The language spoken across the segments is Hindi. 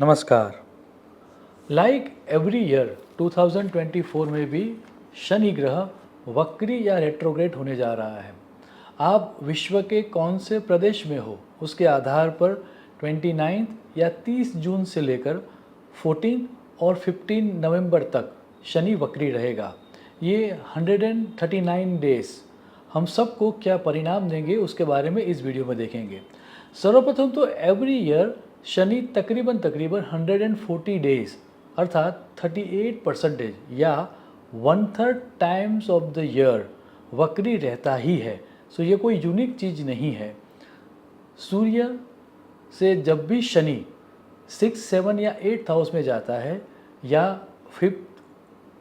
नमस्कार। लाइक एवरी ईयर 2024 में भी शनि ग्रह वक्री या रेट्रोग्रेड होने जा रहा है। आप विश्व के कौन से प्रदेश में हो उसके आधार पर 29 या 30 जून से लेकर 14 और 15 नवंबर तक शनि वक्री रहेगा। ये 139 डेज हम सबको क्या परिणाम देंगे उसके बारे में इस वीडियो में देखेंगे। सर्वप्रथम तो एवरी ईयर शनि तकरीबन 140 डेज अर्थात 38% या 1/3 टाइम्स ऑफ द ईयर वक्री रहता ही है। सो ये कोई यूनिक चीज़ नहीं है। सूर्य से जब भी शनि 6, 7 या 8th हाउस में जाता है या 5th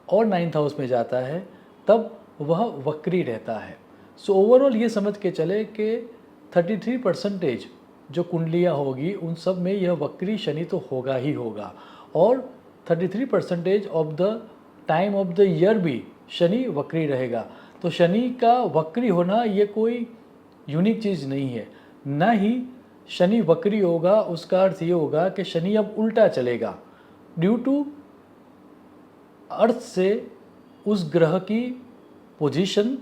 और 9th हाउस में जाता है तब वह वक्री रहता है। सो ओवरऑल ये समझ के चले कि 33% जो कुंडलियाँ होगी उन सब में यह वक्री शनि तो होगा ही होगा और 33% of the time of the year भी शनि वक्री रहेगा। तो शनि का वक्री होना ये कोई यूनिक चीज़ नहीं है। न ही शनि वक्री होगा उसका अर्थ ये होगा कि शनि अब उल्टा चलेगा। ड्यू टू अर्थ से उस ग्रह की पोजीशन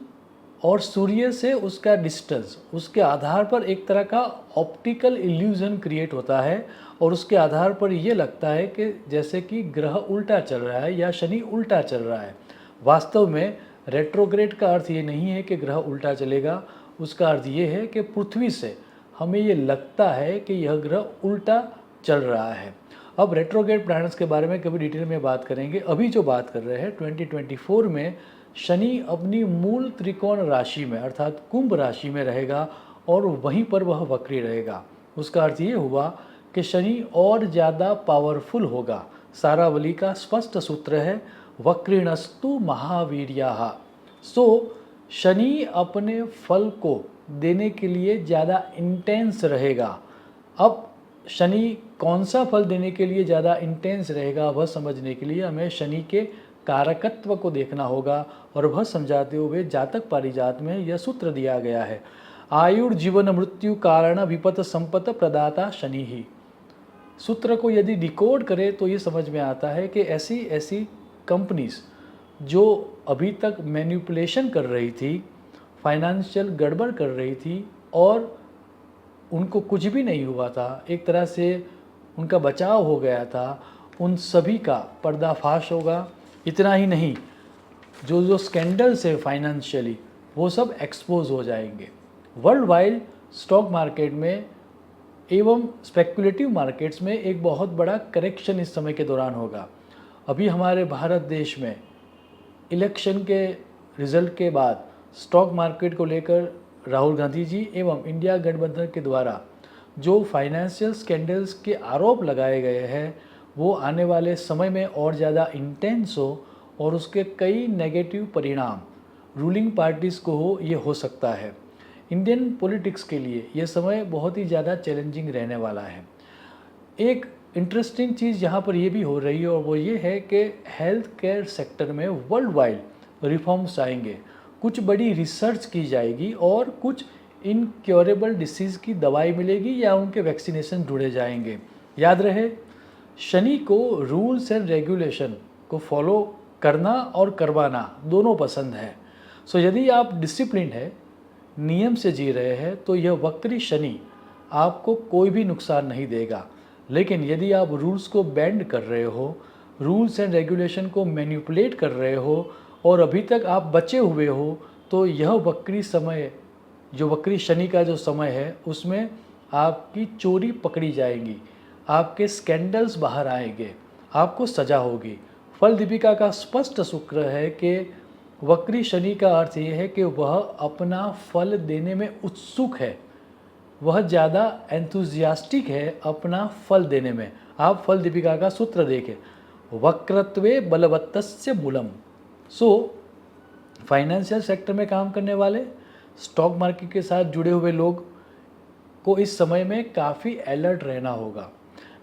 और सूर्य से उसका डिस्टेंस, उसके आधार पर एक तरह का ऑप्टिकल इल्यूजन क्रिएट होता है और उसके आधार पर ये लगता है कि जैसे कि ग्रह उल्टा चल रहा है या शनि उल्टा चल रहा है। वास्तव में रेट्रोग्रेड का अर्थ ये नहीं है कि ग्रह उल्टा चलेगा, उसका अर्थ ये है कि पृथ्वी से हमें ये लगता है कि यह ग्रह उल्टा चल रहा है। अब रेट्रोग्रेड प्लैनेट्स के बारे में कभी डिटेल में बात करेंगे। अभी जो बात कर रहे हैं 2024 में शनि अपनी मूल त्रिकोण राशि में अर्थात कुंभ राशि में रहेगा और वहीं पर वह वक्री रहेगा। उसका अर्थ ये हुआ कि शनि और ज़्यादा पावरफुल होगा। सारावली का स्पष्ट सूत्र है वक्रीणस्तु महावीर्याः। सो शनि अपने फल को देने के लिए ज़्यादा इंटेंस रहेगा। अब शनि कौन सा फल देने के लिए ज़्यादा इंटेंस रहेगा वह समझने के लिए हमें शनि के कारकत्व को देखना होगा और वह समझाते हुए जातक पारिजात में यह सूत्र दिया गया है आयुर्जीवन मृत्यु कारण विपत संपत प्रदाता शनि ही। सूत्र को यदि डिकोड करें तो ये समझ में आता है कि ऐसी ऐसी कंपनीज जो अभी तक मैनिपुलेशन कर रही थी, फाइनेंशियल गड़बड़ कर रही थी और उनको कुछ भी नहीं हुआ था, एक तरह से उनका बचाव हो गया था, उन सभी का पर्दाफाश होगा। इतना ही नहीं, जो जो स्कैंडल्स है फाइनेंशियली वो सब एक्सपोज हो जाएंगे। वर्ल्ड वाइड स्टॉक मार्केट में एवं स्पेकुलेटिव मार्केट्स में एक बहुत बड़ा करेक्शन इस समय के दौरान होगा। अभी हमारे भारत देश में इलेक्शन के रिजल्ट के बाद स्टॉक मार्केट को लेकर राहुल गांधी जी एवं इंडिया गठबंधन के द्वारा जो फाइनेंशियल स्कैंडल्स के आरोप लगाए गए हैं वो आने वाले समय में और ज़्यादा इंटेंस हो और उसके कई नेगेटिव परिणाम रूलिंग पार्टीज़ को हो, ये हो सकता है। इंडियन पॉलिटिक्स के लिए ये समय बहुत ही ज़्यादा चैलेंजिंग रहने वाला है। एक इंटरेस्टिंग चीज़ यहाँ पर ये भी हो रही है और वो ये है कि हेल्थ केयर सेक्टर में वर्ल्ड वाइड रिफॉर्म्स आएंगे। कुछ बड़ी रिसर्च की जाएगी और कुछ इनक्योरेबल डिसीज़ की दवाई मिलेगी या उनके वैक्सीनेशन ढूंढे जाएंगे। याद रहे, शनि को रूल्स एंड रेगुलेशन को फॉलो करना और करवाना दोनों पसंद है। सो यदि आप डिसिप्लिन है, नियम से जी रहे हैं तो यह वक्री शनि आपको कोई भी नुकसान नहीं देगा। लेकिन यदि आप रूल्स को बेंड कर रहे हो, रूल्स एंड रेगुलेशन को मैनिपुलेट कर रहे हो और अभी तक आप बचे हुए हो तो यह वक्री समय, जो वक्री शनि का जो समय है उसमें आपकी चोरी पकड़ी जाएगी, आपके स्कैंडल्स बाहर आएंगे, आपको सजा होगी। फल दीपिका का स्पष्ट शुक्र है कि वक्री शनि का अर्थ ये है कि वह अपना फल देने में उत्सुक है, वह ज़्यादा एंथुजियास्टिक है अपना फल देने में। आप फल दीपिका का सूत्र देखें वक्रत्वे बलवत्तस्य मूलम। सो फाइनेंशियल सेक्टर में काम करने वाले, स्टॉक मार्केट के साथ जुड़े हुए लोग को इस समय में काफ़ी अलर्ट रहना होगा।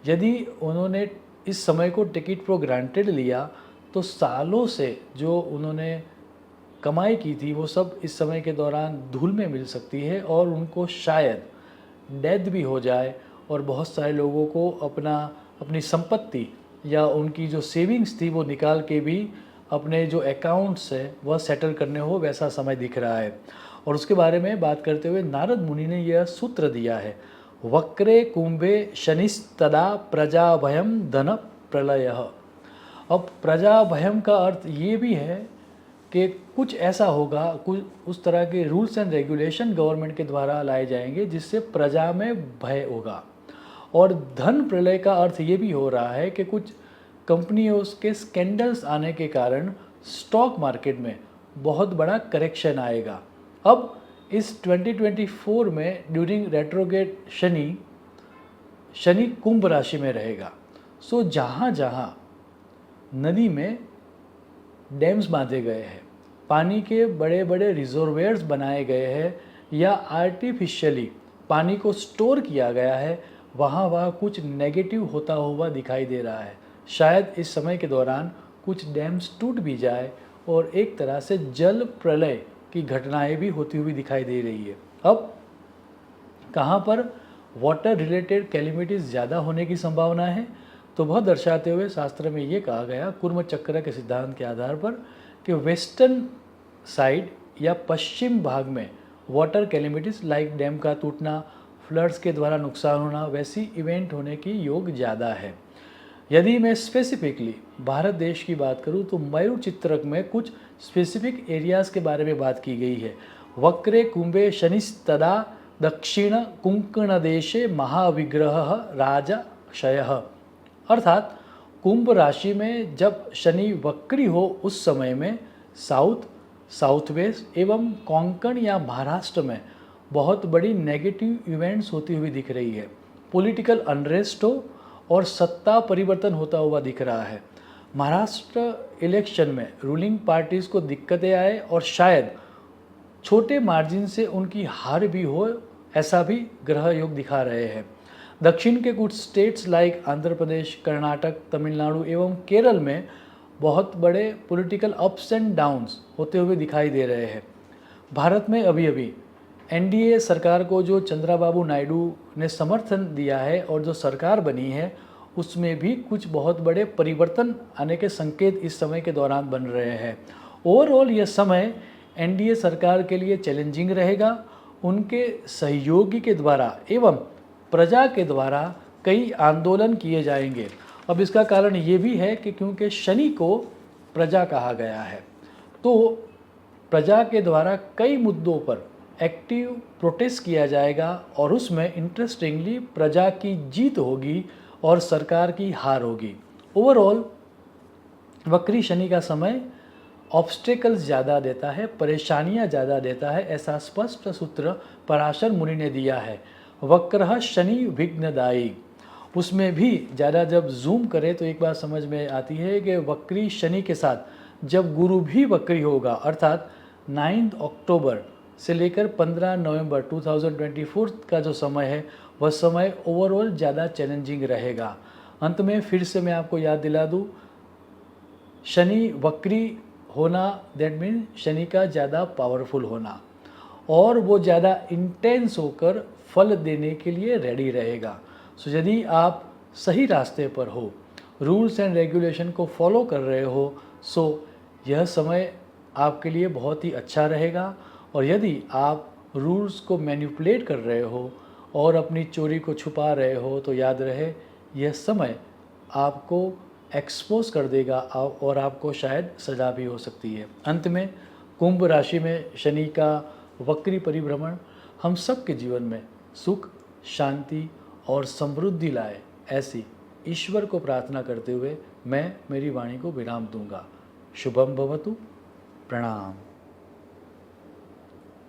यदि उन्होंने इस समय को टिकट फॉर ग्रांटेड लिया तो सालों से जो उन्होंने कमाई की थी वो सब इस समय के दौरान धूल में मिल सकती है और उनको शायद डेथ भी हो जाए और बहुत सारे लोगों को अपना अपनी संपत्ति या उनकी जो सेविंग्स थी वो निकाल के भी अपने जो अकाउंट्स है वह सेटल करने हो, वैसा समय दिख रहा है। और उसके बारे में बात करते हुए नारद मुनि ने यह सूत्र दिया है, वक्रे कुंभे शनिस्तदा प्रजा भयम धन प्रलय। अब प्रजा भयम का अर्थ ये भी है कि कुछ ऐसा होगा, कुछ उस तरह के रूल्स एंड रेगुलेशन गवर्नमेंट के द्वारा लाए जाएंगे जिससे प्रजा में भय होगा। और धन प्रलय का अर्थ ये भी हो रहा है कि कुछ कंपनियों के स्कैंडल्स आने के कारण स्टॉक मार्केट में बहुत बड़ा करेक्शन आएगा। अब इस 2024 में ड्यूरिंग रेट्रोगेट शनि कुंभ राशि में रहेगा। सो जहाँ जहाँ नदी में डैम्स बांधे गए हैं, पानी के बड़े बड़े रिजर्वेयर्स बनाए गए हैं या आर्टिफिशियली पानी को स्टोर किया गया है, वहाँ कुछ नेगेटिव होता हुआ दिखाई दे रहा है। शायद इस समय के दौरान कुछ डैम्स टूट भी जाए और एक तरह से जल प्रलय की घटनाएं भी होती हुई दिखाई दे रही है। अब कहाँ पर वाटर रिलेटेड कैलिमिटीज़ ज़्यादा होने की संभावना है, तो वह दर्शाते हुए शास्त्र में ये कहा गया कुर्म चक्र के सिद्धांत के आधार पर कि वेस्टर्न साइड या पश्चिम भाग में वाटर कैलिमिटीज़ लाइक डैम का टूटना, फ्लड्स के द्वारा नुकसान होना, वैसी इवेंट होने की योग ज़्यादा है। यदि मैं स्पेसिफिकली भारत देश की बात करूं तो मयूर चित्रक में कुछ स्पेसिफिक एरियाज़ के बारे में बात की गई है। वक्रे कुंभे शनिस्तदा दक्षिण कुंकण देशे महाविग्रह राजा क्षयः। अर्थात कुंभ राशि में जब शनि वक्री हो उस समय में साउथ वेस्ट एवं कोंकण या महाराष्ट्र में बहुत बड़ी नेगेटिव इवेंट्स होती हुई दिख रही है। पॉलिटिकल अनरेस्ट हो और सत्ता परिवर्तन होता हुआ दिख रहा है। महाराष्ट्र इलेक्शन में रूलिंग पार्टीज़ को दिक्कतें आए और शायद छोटे मार्जिन से उनकी हार भी हो, ऐसा भी ग्रह योग दिखा रहे हैं। दक्षिण के कुछ स्टेट्स लाइक आंध्र प्रदेश, कर्नाटक, तमिलनाडु एवं केरल में बहुत बड़े पॉलिटिकल अप्स एंड डाउन्स होते हुए दिखाई दे रहे हैं। भारत में अभी अभी एनडीए सरकार को जो चंद्रबाबू नायडू ने समर्थन दिया है और जो सरकार बनी है उसमें भी कुछ बहुत बड़े परिवर्तन आने के संकेत इस समय के दौरान बन रहे हैं। ओवरऑल यह समय एनडीए सरकार के लिए चैलेंजिंग रहेगा। उनके सहयोगी के द्वारा एवं प्रजा के द्वारा कई आंदोलन किए जाएंगे। अब इसका कारण ये भी है कि क्योंकि शनि को प्रजा कहा गया है, तो प्रजा के द्वारा कई मुद्दों पर एक्टिव प्रोटेस्ट किया जाएगा और उसमें इंटरेस्टिंगली प्रजा की जीत होगी और सरकार की हार होगी। ओवरऑल वक्री शनि का समय ऑब्स्टेकल्स ज़्यादा देता है, परेशानियां ज़्यादा देता है, ऐसा स्पष्ट सूत्र पराशर मुनि ने दिया है। वक्रः शनि विघ्नदायी, उसमें भी ज़्यादा जब जूम करें तो एक बात समझ में आती है कि वक्री शनि के साथ जब गुरु भी वक्री होगा, अर्थात 9 अक्टूबर से लेकर 15 नवंबर 2024 का जो समय है वह समय ओवरऑल ज़्यादा चैलेंजिंग रहेगा। अंत में फिर से मैं आपको याद दिला दूँ, शनि वक्री होना दैट मीन शनि का ज़्यादा पावरफुल होना और वो ज़्यादा इंटेंस होकर फल देने के लिए रेडी रहेगा। सो यदि आप सही रास्ते पर हो, रूल्स एंड रेगुलेशन को फॉलो कर रहे हो, सो यह समय आपके लिए बहुत ही अच्छा रहेगा। और यदि आप रूल्स को मैनिपुलेट कर रहे हो और अपनी चोरी को छुपा रहे हो तो याद रहे यह समय आपको एक्सपोज कर देगा और आपको शायद सज़ा भी हो सकती है। अंत में कुंभ राशि में शनि का वक्री परिभ्रमण हम सब के जीवन में सुख, शांति और समृद्धि लाए, ऐसी ईश्वर को प्रार्थना करते हुए मैं मेरी वाणी को विराम दूंगा। शुभम भवतु। प्रणाम।